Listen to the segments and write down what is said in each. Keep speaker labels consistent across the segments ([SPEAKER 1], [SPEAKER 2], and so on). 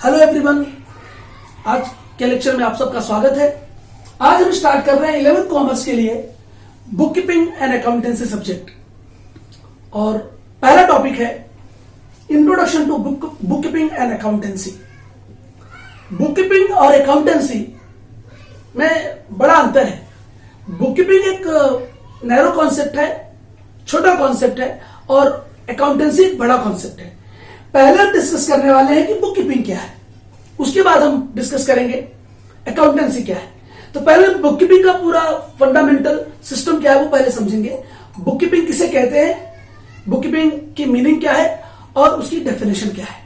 [SPEAKER 1] Hello everyone, आज के lecture में आप सबका स्वागत है। आज हम स्टार्ट कर रहे हैं 11th कॉमर्स के लिए book keeping and accountancy subject. और पहला टॉपिक है introduction to book keeping and accountancy. Book keeping और अकाउंटेंसी में बड़ा अंतर है। बुक कीपिंग एक नैरो कॉन्सेप्ट है, छोटा कॉन्सेप्ट है, और अकाउंटेंसी एक बड़ा कॉन्सेप्ट है। पहले हम डिस्कस करने वाले हैं कि बुक कीपिंग क्या है, उसके बाद हम डिस्कस करेंगे अकाउंटेंसी क्या है। तो पहले बुक कीपिंग का पूरा फंडामेंटल सिस्टम क्या है वो पहले समझेंगे। बुक कीपिंग किसे कहते हैं, बुक कीपिंग की मीनिंग क्या है और उसकी डेफिनेशन क्या है।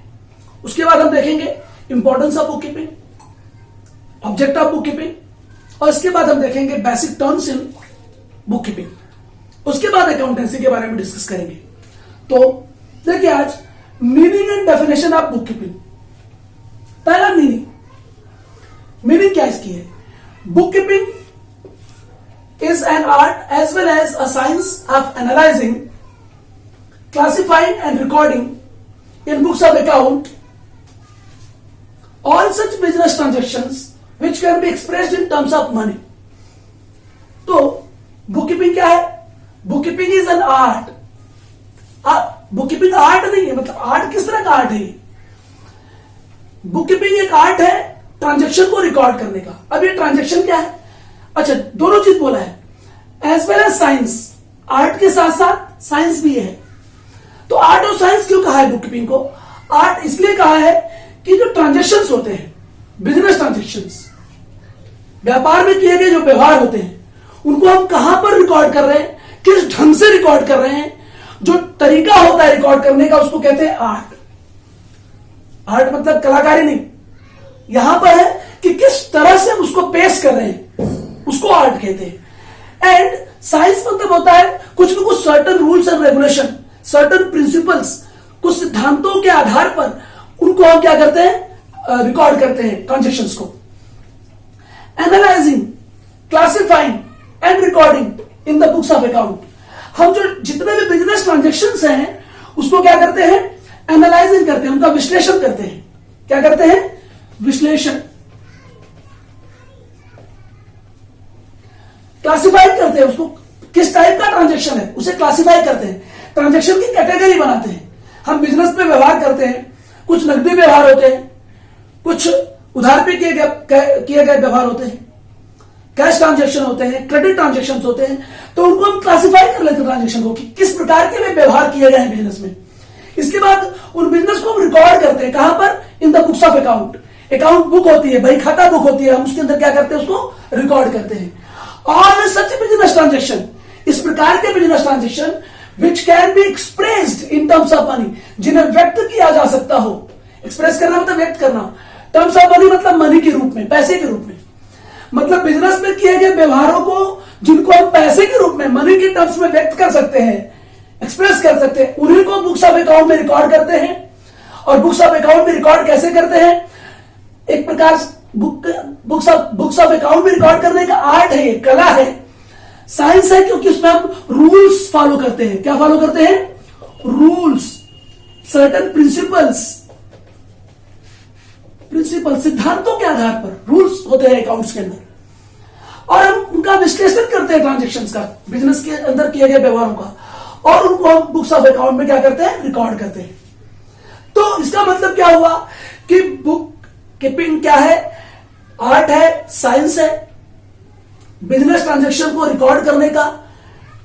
[SPEAKER 1] उसके बाद हम देखेंगे importance of book keeping, object of book keeping, और इसके बाद हम देखेंगे basic terms in book keeping. उसके बाद अकाउंटेंसी के बारे में डिस्कस करेंगे। तो देखिए, आज meaning and definition of book keeping. पहला मीनिंग क्या इसकी है? Book keeping is an art as well as a science of analysing, classifying and recording in books of account all such business transactions which can be expressed in terms of money। तो book keeping क्या है? Book keeping is an art. Book keeping art नहीं है, मतलब art किस तरह का art है? बुक कीपिंग एक आर्ट है ट्रांजेक्शन को रिकॉर्ड करने का। अब ये ट्रांजेक्शन क्या है? अच्छा, दोनों चीज बोला है, as well as science. Art के साथ साथ साइंस भी है। तो आर्ट और साइंस क्यों कहा है बुक कीपिंग को? आर्ट इसलिए कहा है कि जो ट्रांजेक्शन्स होते हैं, बिजनेस ट्रांजेक्शंस, व्यापार में किए गए जो व्यवहार होते हैं, उनको हम कहां पर रिकॉर्ड कर रहे हैं, किस ढंग से रिकॉर्ड कर रहे हैं, जो तरीका होता है रिकॉर्ड करने का, उसको कहते हैं आर्ट। आर्ट मतलब कलाकारी नहीं, यहां पर है कि किस तरह से उसको पेश कर रहे हैं, उसको आर्ट कहते हैं। एंड साइंस मतलब होता है कुछ न कुछ certain rules and regulation, certain principles, कुछ सिद्धांतों के आधार पर उनको हम क्या करते हैं, रिकॉर्ड करते हैं ट्रांजेक्शंस को। Analysing, classifying and recording in the books of account. हम जो जितने भी बिजनेस ट्रांजेक्शंस हैं उसको क्या करते हैं, एनालाइजिंग करते हैं, उनका विश्लेषण करते हैं। क्या करते हैं? विश्लेषण। क्लासिफाई करते हैं, उसको किस टाइप का ट्रांजेक्शन है उसे क्लासिफाई करते हैं, ट्रांजेक्शन की कैटेगरी बनाते हैं। हम बिजनेस में व्यवहार करते हैं, कुछ नकदी व्यवहार होते हैं, कुछ उधार पे किए गए व्यवहार होते हैं, कैश ट्रांजेक्शन होते हैं, क्रेडिट ट्रांजेक्शन होते हैं। तो उनको हम क्लासिफाई कर लेते हैं ट्रांजेक्शन को कि किस प्रकार के व्यवहार किए गए हैं बिजनेस में। इसके बाद उन बिजनेस को हम रिकॉर्ड करते हैं, कहां पर? इन the books of account. Account book होती है, बही खाता बुक होती है, हम उसके अंदर क्या करते हैं, उसको रिकॉर्ड करते हैं। ऑल सच बिजनेस ट्रांजेक्शन, इस प्रकार के business transaction which can be expressed in terms of money, जिन्हें व्यक्त किया जा सकता हो। एक्सप्रेस करना मतलब व्यक्त करना, टर्म्स ऑफ मनी मतलब मनी के रूप में, पैसे के रूप में। मतलब बिजनेस में किए गए व्यवहारों को जिनको हम पैसे के रूप में, मनी के टर्म्स में व्यक्त कर सकते हैं, एक्सप्रेस कर सकते हैं, उन्हीं को बुक्स ऑफ अकाउंट में रिकॉर्ड करते हैं। और बुक्स ऑफ अकाउंट में रिकॉर्ड कैसे करते हैं? एक प्रकार बुक्स ऑफ अकाउंट में रिकॉर्ड करने का आर्ट है, ये कला है, साइंस है, क्योंकि उसमें हम रूल्स फॉलो करते हैं। क्या फॉलो करते हैं? रूल्स, सर्टन प्रिंसिपल्स, सिद्धांतों के आधार पर रूल्स होते हैं अकाउंट्स के अंदर, और हम उनका विश्लेषण करते हैं ट्रांजेक्शंस का, बिजनेस के अंदर किए गए व्यवहारों का, और उनको हम बुक्स ऑफ अकाउंट में क्या करते हैं, रिकॉर्ड करते हैं। तो इसका मतलब क्या हुआ कि बुक कीपिंग क्या है? आर्ट है, साइंस है, बिजनेस ट्रांजेक्शन को रिकॉर्ड करने का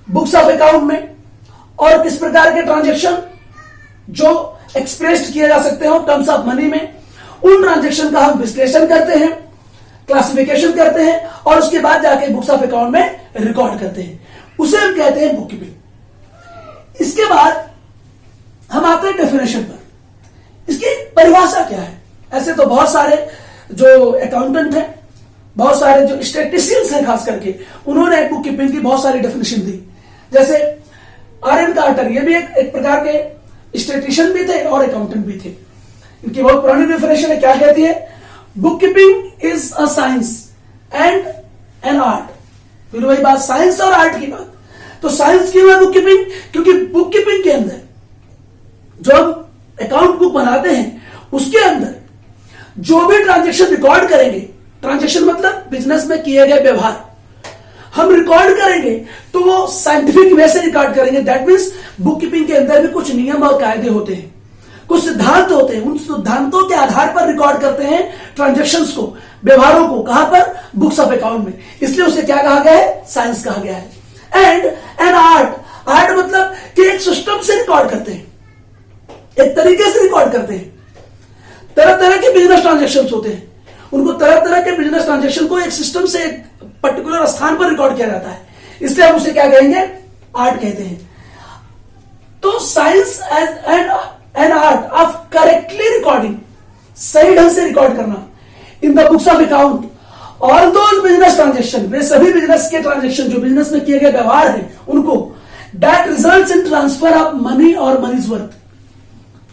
[SPEAKER 1] बुक्स ऑफ अकाउंट में, और किस प्रकार के ट्रांजेक्शन जो एक्सप्रेस्ड किए जा सकते हो टर्म्स ऑफ मनी में, उन ट्रांजेक्शन का हम विश्लेषण करते हैं, क्लासिफिकेशन करते हैं, और उसके बाद जाके बुक्स ऑफ अकाउंट में रिकॉर्ड करते हैं। उसे हम कहते हैं बुक कीपिंग। इसके बाद हम आते हैं डेफिनेशन पर। इसकी परिभाषा क्या है? ऐसे तो बहुत सारे जो अकाउंटेंट हैं, बहुत सारे जो स्टैटिस्टिशियंस हैं खास करके, उन्होंने बुक कीपिंग की बहुत सारी डेफिनेशन दी। जैसे आर.एन. कार्टर, ये भी एक प्रकार के स्टैटिस्टिशियन भी थे और अकाउंटेंट भी थे। इनकी बहुत पुरानी डेफिनेशन है। क्या कहती है? Book keeping is a science and an art. फिर वही बात, साइंस और आर्ट की बात। तो साइंस क्यों है बुक कीपिंग? क्योंकि बुक कीपिंग के अंदर जो हम अकाउंट बुक बनाते हैं उसके अंदर जो भी ट्रांजेक्शन रिकॉर्ड करेंगे, ट्रांजेक्शन मतलब बिजनेस में किए गए व्यवहार हम रिकॉर्ड करेंगे, तो वो साइंटिफिक वे से रिकॉर्ड करेंगे। दैट मीन्स बुक कीपिंग के अंदर भी कुछ नियम और कायदे होते हैं, कुछ सिद्धांत होते हैं। उन सिद्धांतों के आधार पर रिकॉर्ड करते हैं ट्रांजेक्शन्स को, व्यवहारों को। कहां पर? बुक्स ऑफ अकाउंट में। इसलिए उसे क्या कहा गया है? साइंस कहा गया है। एंड एन आर्ट, आर्ट मतलब कि एक सिस्टम से रिकॉर्ड करते हैं, एक तरीके से रिकॉर्ड करते हैं। तरह तरह के बिजनेस ट्रांजेक्शन होते हैं, उनको तरह तरह के बिजनेस ट्रांजेक्शन को एक सिस्टम से एक पर्टिकुलर स्थान पर रिकॉर्ड किया जाता है, इसलिए हम उसे क्या कहेंगे? आर्ट कहते हैं। तो science as an art of correctly recording, सही ढंग से रिकॉर्ड करना in the books of account all those business transaction, वे सभी बिजनेस के ट्रांजेक्शन जो बिजनेस में किए गए व्यवहार हैं उनको, that results in transfer of money और मनीज वर्थ।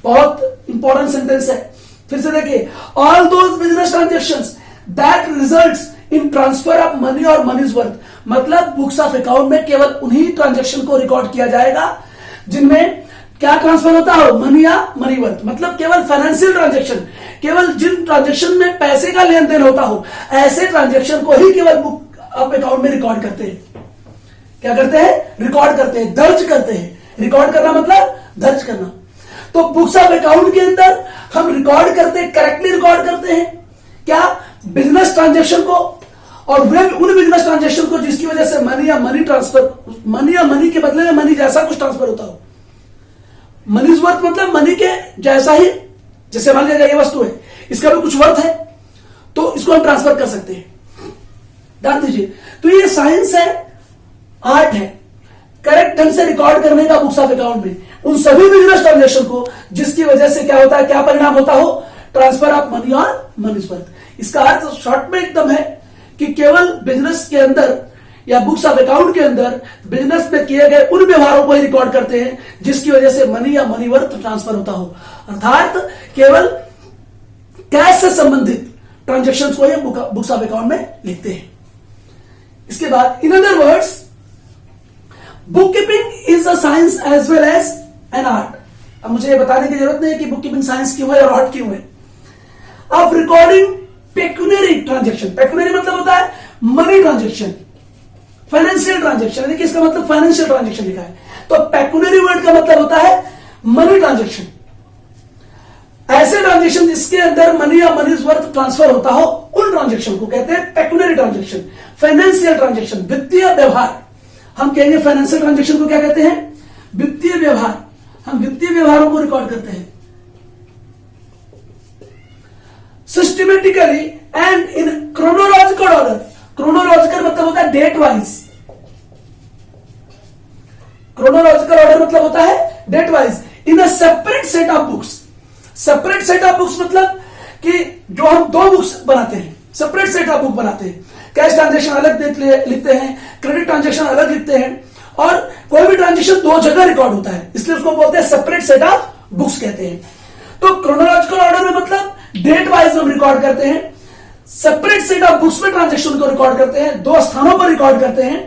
[SPEAKER 1] बहुत इंपॉर्टेंट सेंटेंस है, फिर से देखिए, all those business transactions that results in transfer of money और मनीज वर्थ, मतलब बुक्स ऑफ अकाउंट में केवल उन्हीं ट्रांजेक्शन को रिकॉर्ड किया जाएगा जिनमें क्या ट्रांसफर होता हो? मनी या मनी वर्थ, मतलब केवल फाइनेंशियल ट्रांजेक्शन, केवल जिन ट्रांजेक्शन में पैसे का लेन देन होता हो, ऐसे ट्रांजेक्शन को ही केवल बुक ऑफ अकाउंट में रिकॉर्ड करते हैं। क्या करते हैं? रिकॉर्ड करते हैं, दर्ज करते हैं। रिकॉर्ड करना मतलब दर्ज करना। तो बुक्स ऑफ अकाउंट के अंदर हम रिकॉर्ड करते हैं, करेक्टली रिकॉर्ड करते हैं क्या? बिजनेस ट्रांजेक्शन को, और वे उन बिजनेस ट्रांजेक्शन को जिसकी वजह से मनी या मनी ट्रांसफर, मनी या मनी के बदले में मनी जैसा कुछ ट्रांसफर होता हो। मनीज वर्थ मतलब मनी के जैसा ही, जैसे मान लीजिए ये वस्तु है, इसका भी कुछ वर्थ है, तो इसको हम ट्रांसफर कर सकते हैं। ध्यान दीजिए, तो ये साइंस है, आर्ट है, करेक्ट ढंग से रिकॉर्ड करने का बुक्स ऑफ अकाउंट में उन सभी बिजनेस ट्रांजेक्शन को जिसकी वजह से क्या होता है, क्या परिणाम होता हो? ट्रांसफर ऑफ मनी और मनीज वर्थ। इसका अर्थ शॉर्ट में एकदम है कि केवल बिजनेस के अंदर या बुक्स ऑफ अकाउंट के अंदर बिजनेस में किए गए उन व्यवहारों को ही रिकॉर्ड करते हैं जिसकी वजह से मनी या मनी वर्थ ट्रांसफर होता हो, अर्थात केवल कैश से संबंधित ट्रांजेक्शन्स को ही बुक्स ऑफ अकाउंट में लिखते हैं। इसके बाद, in other words, book keeping is a science as well as an art. अब मुझे ये बताने की जरूरत नहीं है कि बुक कीपिंग साइंस क्यों है और आर्ट क्यों है। Of recording pecuniary transaction, pecuniary मतलब होता है मनी ट्रांजेक्शन, फाइनेंशियल ट्रांजेक्शन। देखिए इसका मतलब फाइनेंशियल ट्रांजेक्शन लिखा है, तो पेक्यूनरी वर्ड का मतलब होता है मनी ट्रांजेक्शन। ऐसे ट्रांजेक्शन जिसके अंदर मनी या मनीज वर्थ ट्रांसफर होता हो, उन ट्रांजेक्शन को कहते हैं पेक्यूनरी ट्रांजेक्शन। फाइनेंशियल ट्रांजेक्शन, वित्तीय व्यवहार, हम कहेंगे फाइनेंशियल ट्रांजेक्शन को क्या कहते हैं? वित्तीय व्यवहार। हम वित्तीय व्यवहारों को रिकॉर्ड करते हैं systematically and in chronological order. Chronological मतलब होता है डेट वाइज, क्रोनोलॉजिकल ऑर्डर मतलब होता है date wise, in a separate set of books. Separate set of books मतलब कि जो हम दो बुक्स बनाते हैं, सेपरेट सेट ऑफ बुक बनाते हैं। कैश ट्रांजेक्शन अलग लिखते हैं, क्रेडिट ट्रांजेक्शन अलग लिखते हैं, और कोई भी ट्रांजेक्शन दो जगह रिकॉर्ड होता है, इसलिए उसको बोलते हैं सेपरेट सेट ऑफ बुक्स कहते हैं। तो क्रोनोलॉजिकल ऑर्डर में मतलब डेट वाइज हम रिकॉर्ड करते हैं, सेपरेट सेट ऑफ बुक्स में ट्रांजेक्शन को रिकॉर्ड करते हैं, दो स्थानों पर रिकॉर्ड करते हैं,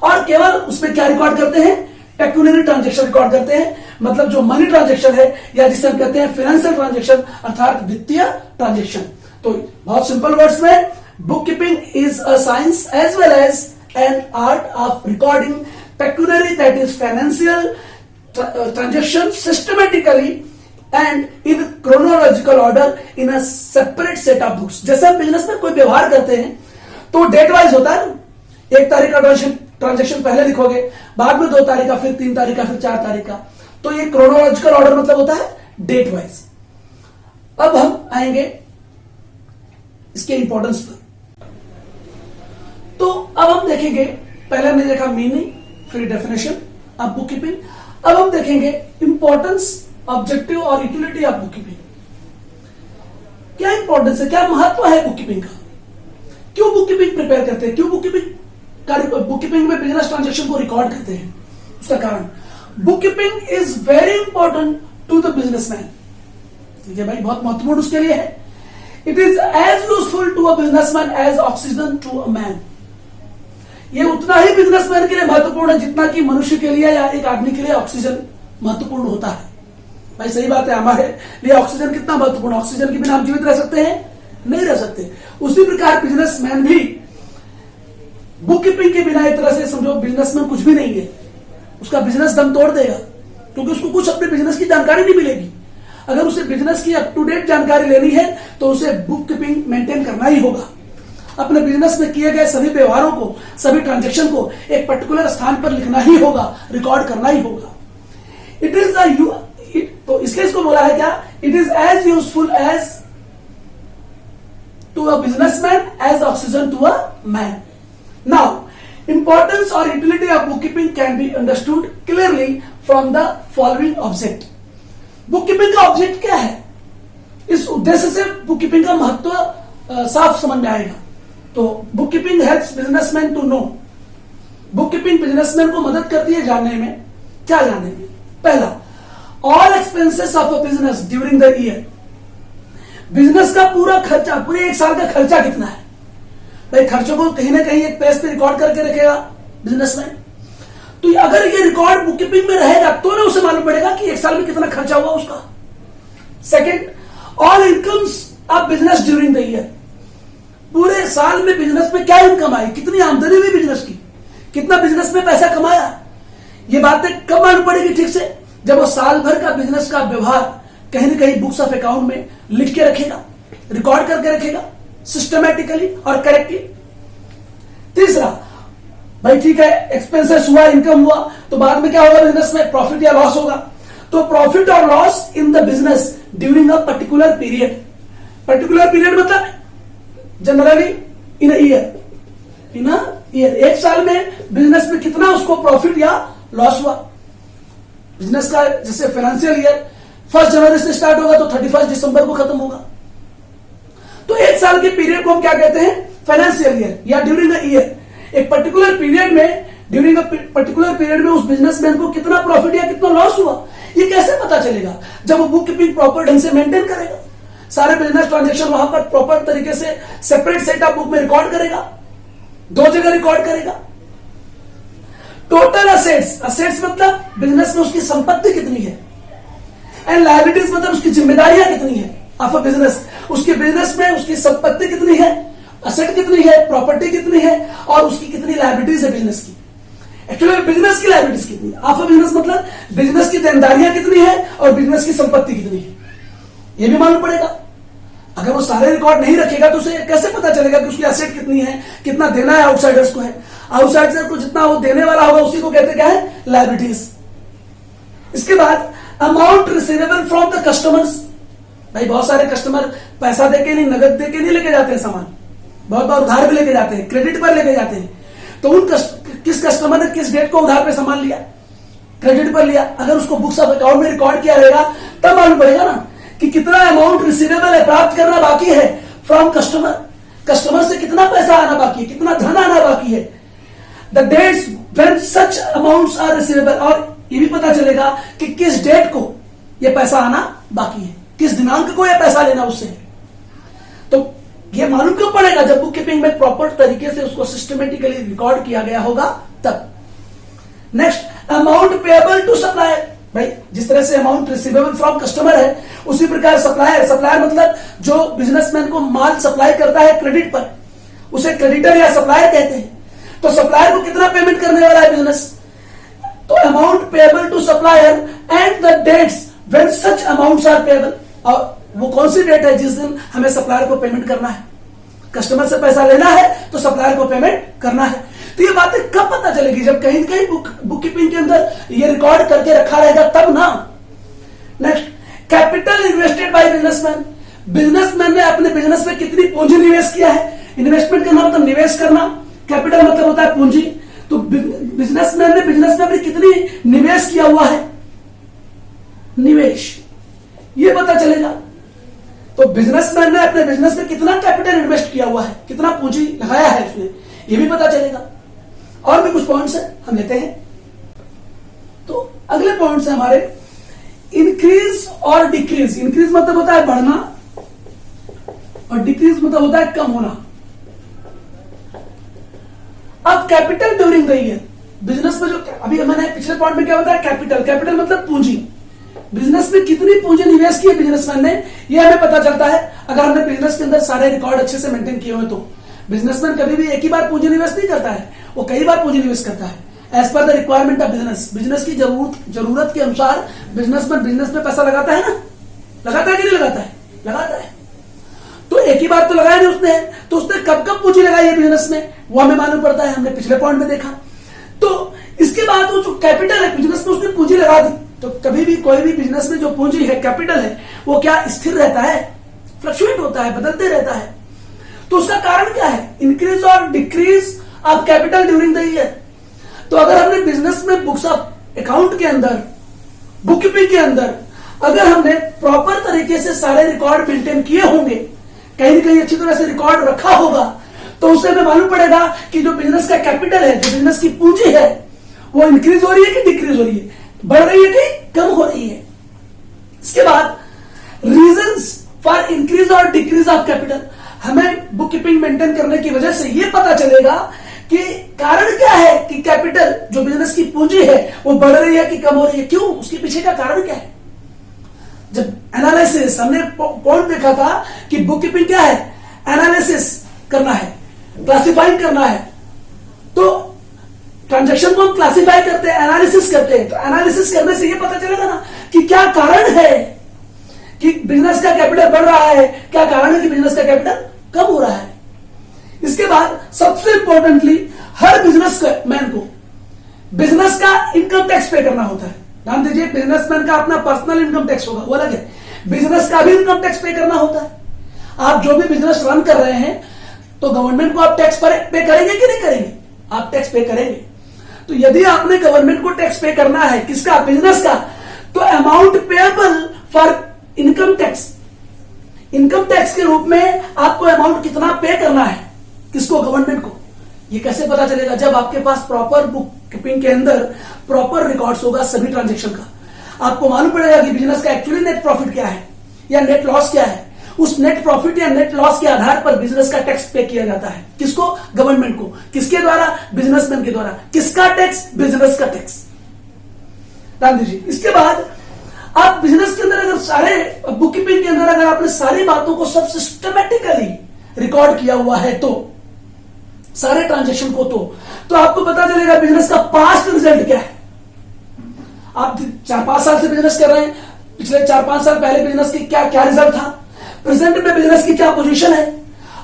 [SPEAKER 1] और केवल उसमें क्या रिकॉर्ड करते हैं? पेक्यूनरी ट्रांजेक्शन रिकॉर्ड करते हैं, मतलब जो मनी ट्रांजेक्शन है या जिसे हम कहते हैं फाइनेंशियल ट्रांजेक्शन अर्थात वित्तीय ट्रांजेक्शन। तो बहुत सिंपल वर्ड्स में, book keeping is a science as well as an art of recording pecuniary, that is financial transaction systematically and in chronological order in a separate set of books. जैसे हम business में कोई व्यवहार करते हैं तो date wise होता है, एक तारीख का ट्रांजेक्शन पहले लिखोगे, बाद में 2 तारीख का, फिर 3 तारीख का, फिर 4 तारीख का, तो ये क्रोनोलॉजिकल ऑर्डर मतलब होता है डेट वाइज। अब हम आएंगे इसके इंपॉर्टेंस पर। तो अब हम देखेंगे, पहले हमने देखा मीनिंग, फिर डेफिनेशन ऑफ बुक कीपिंग। अब हम देखेंगे इंपॉर्टेंस, ऑब्जेक्टिव और यूटिलिटी ऑफ बुक कीपिंग। क्या इंपॉर्टेंस है, क्या महत्व है बुक कीपिंग का, क्यों बुक कीपिंग प्रिपेयर करते हैं, क्यों बुक कीपिंग में बिजनेस ट्रांजेक्शन को रिकॉर्ड करते हैं, उसका कारण। Book keeping is very important to the businessman. ठीक है भाई, बहुत महत्वपूर्ण उसके लिए है। It is as useful to a businessman as oxygen to a man. ये उतना ही बिजनेसमैन के लिए महत्वपूर्ण है जितना कि मनुष्य के लिए या एक आदमी के लिए ऑक्सीजन महत्वपूर्ण होता है। भाई सही बात है, हमारे लिए ऑक्सीजन कितना महत्वपूर्ण, ऑक्सीजन के बिना हम जीवित रह सकते हैं? नहीं रह सकते। उसी प्रकार बिजनेसमैन भी बुक कीपिंग के बिना एक तरह से समझो बिजनेसमैन कुछ भी नहीं है, उसका बिजनेस दम तोड़ देगा, क्योंकि उसको कुछ अपने बिजनेस की जानकारी नहीं मिलेगी। अगर उसे बिजनेस की अप टू डेट जानकारी लेनी है तो उसे बुक कीपिंग मेंटेन करना ही होगा। अपने बिजनेस में किए गए सभी व्यवहारों को, सभी ट्रांजैक्शन को एक पर्टिकुलर स्थान पर लिखना ही होगा, रिकॉर्ड करना ही होगा। इट इज तो इसलिए इसको बोला है क्या, it is as useful as to a businessman as oxygen to a man. Now importance or utility of bookkeeping can be understood clearly from the following object। Bookkeeping का object क्या है, इस उद्देश्य से बुककीपिंग का महत्व साफ समझ में आएगा। तो bookkeeping helps businessman to know, bookkeeping businessman को मदद करती है जानने में, क्या जानने में, पहला, all expenses of a business during the year. Business का पूरा खर्चा, पूरे एक साल का खर्चा कितना है। भाई खर्चों को कहीं ना कहीं एक पेज पे रिकॉर्ड करके रखेगा बिजनेसमैन, तो अगर ये रिकॉर्ड बुककीपिंग में रहेगा तो ना उसे मालूम पड़ेगा कि एक साल में कितना खर्चा हुआ उसका। Second, all incomes of business during the year. पूरे साल में बिजनेस में क्या इनकम आई, कितनी आमदनी हुई बिजनेस की, कितना बिजनेस में पैसा कमाया, ये बातें कब मालूम पड़ेगी ठीक से, जब वो साल भर का बिजनेस का व्यवहार कहीं ना कहीं बुक्स ऑफ अकाउंट में लिख के रखेगा, रिकॉर्ड करके रखेगा सिस्टमैटिकली और करेक्टली। तीसरा, भाई ठीक है एक्सपेंसेस हुआ, इनकम हुआ, तो बाद में क्या होगा बिजनेस में, प्रॉफिट या लॉस होगा। तो प्रॉफिट और loss in the business during a particular period. Particular period मतलब जनरली इन अ ईयर, एक साल में बिजनेस में कितना उसको प्रॉफिट या लॉस हुआ। बिजनेस का जैसे फाइनेंशियल ईयर 1 जनवरी से स्टार्ट होगा तो 31 दिसंबर को खत्म होगा, तो एक साल के पीरियड को हम क्या कहते हैं, फाइनेंशियल ईयर या ड्यूरिंग द ईयर। एक पर्टिकुलर पीरियड में, ड्यूरिंग पर्टिकुलर पीरियड में उस बिजनेसमैन को कितना प्रॉफिट या कितना लॉस हुआ, ये कैसे पता चलेगा, जब वो बुक कीपिंग प्रॉपर ढंग से मेंटेन करेगा, सारे बिजनेस ट्रांजैक्शन वहां पर प्रॉपर तरीके से सेपरेट सेट ऑफ बुक में रिकॉर्ड करेगा, 2 जगह रिकॉर्ड करेगा। टोटल असेट्स, असेट्स मतलब बिजनेस में उसकी संपत्ति कितनी है, एंड लायबिलिटीज मतलब उसकी जिम्मेदारियां कितनी है ऑफ अ बिजनेस, उसके बिजनेस में उसकी संपत्ति कितनी है, असेट कितनी है, प्रॉपर्टी कितनी है, और उसकी कितनी लायबिलिटीज है बिजनेस की। एक्चुअली बिजनेस की लायबिलिटीज कितनी है, ऑफ अ बिजनेस मतलब बिजनेस की देनदारियां कितनी है और बिजनेस की संपत्ति कितनी है, यह भी मालूम पड़ेगा। अगर वो सारे रिकॉर्ड नहीं रखेगा तो उसे कैसे पता चलेगा कि उसकी एसेट कितनी है, कितना देना है आउटसाइडर्स को है, आउटसाइडर को जितना वो देने वाला होगा उसी को कहते क्या है, लायबिलिटीज। इसके बाद amount receivable from the customers. भाई बहुत सारे कस्टमर पैसा देके नहीं, नगद देके नहीं लेके जाते हैं सामान, बहुत बार उधार भी लेके जाते हैं, क्रेडिट पर लेके जाते हैं। तो उन किस कस्टमर ने किस डेट को उधार पे सामान लिया, क्रेडिट पर लिया, अगर उसको बुक्स ऑफ अकाउंट में रिकॉर्ड किया रहेगा तब मालूम पड़ेगा ना कि कितना अमाउंट रिसीवेबल है, प्राप्त करना बाकी है फ्रॉम कस्टमर, कस्टमर से कितना पैसा आना बाकी है, कितना धन आना बाकी है। The dates when such amounts are receivable, और ये भी पता चलेगा कि किस डेट को ये पैसा आना बाकी है, किस दिनांक को ये पैसा लेना उससे। तो ये मालूम क्यों पड़ेगा, जब बुक कीपिंग में प्रॉपर तरीके से उसको सिस्टमेटिकली रिकॉर्ड किया गया होगा तब। Next, amount payable to supplier. भाई जिस तरह से अमाउंट रिसीवेबल फ्रॉम कस्टमर है, उसी प्रकार सप्लायर, सप्लायर मतलब जो बिजनेसमैन को माल सप्लाई करता है क्रेडिट पर, उसे क्रेडिटर या सप्लायर कहते हैं। तो सप्लायर को कितना पेमेंट करने वाला है बिजनेस, तो amount payable to supplier and the dates when such amounts are payable. और वो कौन सी डेट है जिस दिन हमें सप्लायर को पेमेंट करना है, कस्टमर से पैसा लेना है तो सप्लायर को पेमेंट करना है। तो ये बातें कब पता चलेगी, जब कहीं कहीं बुक कीपिंग के अंदर ये रिकॉर्ड करके रखा रहेगा तब ना। Next, capital invested bye businessman. Businessman ने अपने बिजनेस में कितनी पूंजी निवेश किया है। इन्वेस्टमेंट करना मतलब निवेश करना, कैपिटल मतलब होता है पूंजी। तो बिजनेसमैन ने बिजनेस में अपनी कितनी निवेश किया हुआ है, निवेश, ये पता चलेगा। तो बिजनेसमैन ने अपने बिजनेस में कितना कैपिटल इन्वेस्ट किया हुआ है, कितना पूंजी लगाया है उसने, ये भी पता चलेगा। और भी कुछ पॉइंट्स है हम लेते हैं। तो अगले पॉइंट्स है हमारे इंक्रीज और डिक्रीज। इंक्रीज मतलब होता है बढ़ना और डिक्रीज मतलब होता है कम होना। अब capital during the year, business में जो अभी मैंने पिछले पॉइंट में क्या बताया, कैपिटल, कैपिटल मतलब पूंजी। बिजनेस में कितनी पूंजी निवेश की है बिजनेसमैन ने, ये हमें पता चलता है अगर हमने बिजनेस के अंदर सारे रिकॉर्ड अच्छे से मेंटेन किए हुए। तो बिजनेसमैन कभी भी एक ही बार पूंजी निवेश नहीं करता है, वो कई बार पूंजी निवेश करता है as per the requirement of business. Business की जरूरत के अनुसार बिजनेसमैन बिजनेस में पैसा लगाता है ना, लगाता है कि नहीं लगाता है? लगाता है। तो एक ही बार तो लगाया नहीं उसने, तो उसने कब कब पूंजी लगाई है बिजनेस में वो हमें मालूम पड़ता है, हमने पिछले पॉइंट में देखा। तो इसके बाद वो जो कैपिटल है बिजनेस में उसने पूंजी लगा दी। तो कभी भी कोई भी बिजनेस में जो पूंजी है, कैपिटल है, वो क्या स्थिर रहता है? फ्लक्चुएट होता है, बदलते रहता है। तो उसका कारण क्या है? इंक्रीज और decrease of capital during the year. तो अगर हमने बिजनेस में बुक्स ऑफ अकाउंट के अंदर, बुक कीपिंग के अंदर अगर हमने प्रॉपर तरीके से सारे रिकॉर्ड मेंटेन किए होंगे, कहीं ना कहीं अच्छी तरह से रिकॉर्ड रखा होगा, तो उससे हमें मालूम पड़ेगा कि जो बिजनेस का कैपिटल है, जो बिजनेस की पूंजी है, वो इंक्रीज हो रही है कि डिक्रीज हो रही है, बढ़ रही है कि कम हो रही है। इसके बाद रीजंस फॉर इंक्रीज और डिक्रीज ऑफ कैपिटल, हमें बुक कीपिंग मेंटेन करने की वजह से यह पता चलेगा कि कारण क्या है कि कैपिटल, जो बिजनेस की पूंजी है, वो बढ़ रही है कि कम हो रही है, क्यों, उसके पीछे का कारण क्या है। जब एनालिसिस, हमने पॉइंट देखा था कि बुक कीपिंग क्या है, एनालिसिस करना है, क्लासिफाइंग करना है। तो ट्रांजैक्शन को हम क्लासिफाई करते हैं, एनालिसिस करते हैं। तो एनालिसिस करने से ये पता चलेगा ना कि क्या कारण है कि बिजनेस का कैपिटल बढ़ रहा है, क्या कारण है कि बिजनेस का कैपिटल कम हो रहा है। इसके बाद सबसे इंपॉर्टेंटली हर बिजनेसमैन को बिजनेस का इनकम टैक्स पे करना होता है। ध्यान दीजिए, बिजनेसमैन का अपना पर्सनल इनकम टैक्स होगा, वो अलग है, बिजनेस का भी इनकम टैक्स पे करना होता है। आप जो भी बिजनेस रन कर रहे हैं तो गवर्नमेंट को आप टैक्स पे करेंगे कि नहीं करेंगे? आप टैक्स पे करेंगे। तो यदि आपने गवर्नमेंट को टैक्स पे करना है, किसका, बिजनेस का, तो amount payable for income tax, income tax के रूप में आपको अमाउंट कितना पे करना है, किसको, गवर्नमेंट को। ये कैसे पता चलेगा? जब आपके पास प्रॉपर बुक कीपिंग के अंदर प्रॉपर रिकॉर्ड्स होगा सभी ट्रांजैक्शन का, आपको मालूम पड़ेगा कि बिजनेस का एक्चुअली नेट प्रॉफिट क्या है या नेट लॉस क्या है। उस नेट प्रॉफिट या नेट लॉस के आधार पर बिजनेस का टैक्स पे किया जाता है। किसको? गवर्नमेंट को। किसके द्वारा? बिजनेसमैन के द्वारा। किसका टैक्स? बिजनेस का टैक्स। ध्यान दीजिए। इसके बाद आप बिजनेस के अंदर अगर सारे बुक कीपिंग के अंदर अगर आपने सारी बातों को सब सिस्टमेटिकली रिकॉर्ड किया हुआ है, तो सारे ट्रांजैक्शन को, तो आपको पता चलेगा बिजनेस का पास्ट रिजल्ट क्या है। आप 4-5 साल से बिजनेस कर रहे हैं, पिछले 4-5 साल पहले बिजनेस की क्या क्या रिजल्ट था, प्रेजेंट में बिजनेस की क्या पोजीशन है,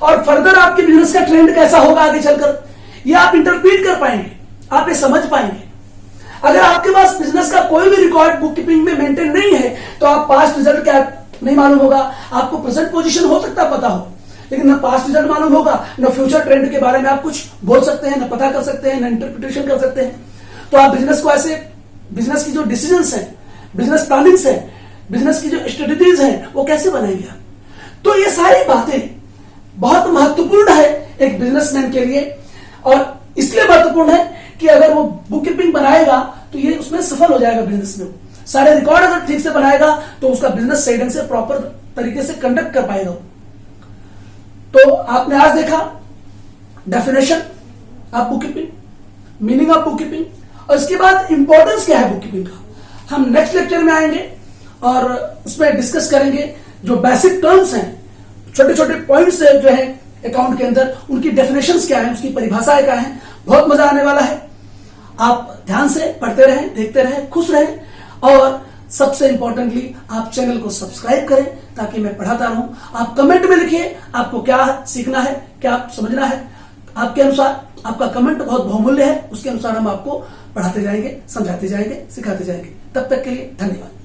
[SPEAKER 1] और फर्दर आपके बिजनेस का ट्रेंड कैसा होगा आगे चलकर, ये आप इंटरप्रीट कर पाएंगे, आप ये समझ पाएंगे। अगर आपके पास बिजनेस का कोई भी रिकॉर्ड बुक कीपिंग में मेंटेन नहीं है, तो आप पास्ट रिजल्ट क्या नहीं मालूम होगा। आपको प्रेजेंट पोजीशन हो सकता है पता हो, लेकिन ना पास्ट रिजल्ट मालूम होगा, ना फ्यूचर ट्रेंड के बारे में आप कुछ बोल सकते हैं, ना पता कर सकते हैं, ना इंटरप्रिटेशन कर सकते हैं। तो आप बिजनेस को ऐसे, बिजनेस की जो डिसीजंस है, बिजनेस प्लानिंग्स है, बिजनेस की जो स्ट्रेटेजीज है, वो कैसे बनाएंगे आप। तो ये सारी बातें बहुत महत्वपूर्ण है एक बिजनेसमैन के लिए, और इसलिए महत्वपूर्ण है कि अगर वो बुक कीपिंग बनाएगा तो ये उसमें सफल हो जाएगा। बिजनेस में सारे रिकॉर्ड अगर ठीक से बनाएगा तो उसका बिजनेस सही ढंग से प्रॉपर तरीके से कंडक्ट कर पाएगा। तो आपने आज देखा definition of book keeping, meaning of book keeping, और इसके बाद इंपॉर्टेंस क्या है बुक कीपिंग का। हम नेक्स्ट लेक्चर में आएंगे और उसमें डिस्कस करेंगे जो बेसिक टर्म्स हैं, छोटे छोटे पॉइंट्स जो है अकाउंट के अंदर, उनकी डेफिनेशंस क्या है, उसकी परिभाषाएं क्या है। बहुत मजा आने वाला है। आप ध्यान से पढ़ते रहें, देखते रहें, खुश रहें, और सबसे इंपॉर्टेंटली आप चैनल को सब्सक्राइब करें ताकि मैं पढ़ाता रहूं। आप कमेंट में लिखिए आपको क्या सीखना है, क्या समझना है। आपके अनुसार आपका कमेंट बहुत बहुमूल्य है, उसके अनुसार हम आपको पढ़ाते जाएंगे, समझाते जाएंगे, सिखाते जाएंगे। तब तक के लिए धन्यवाद।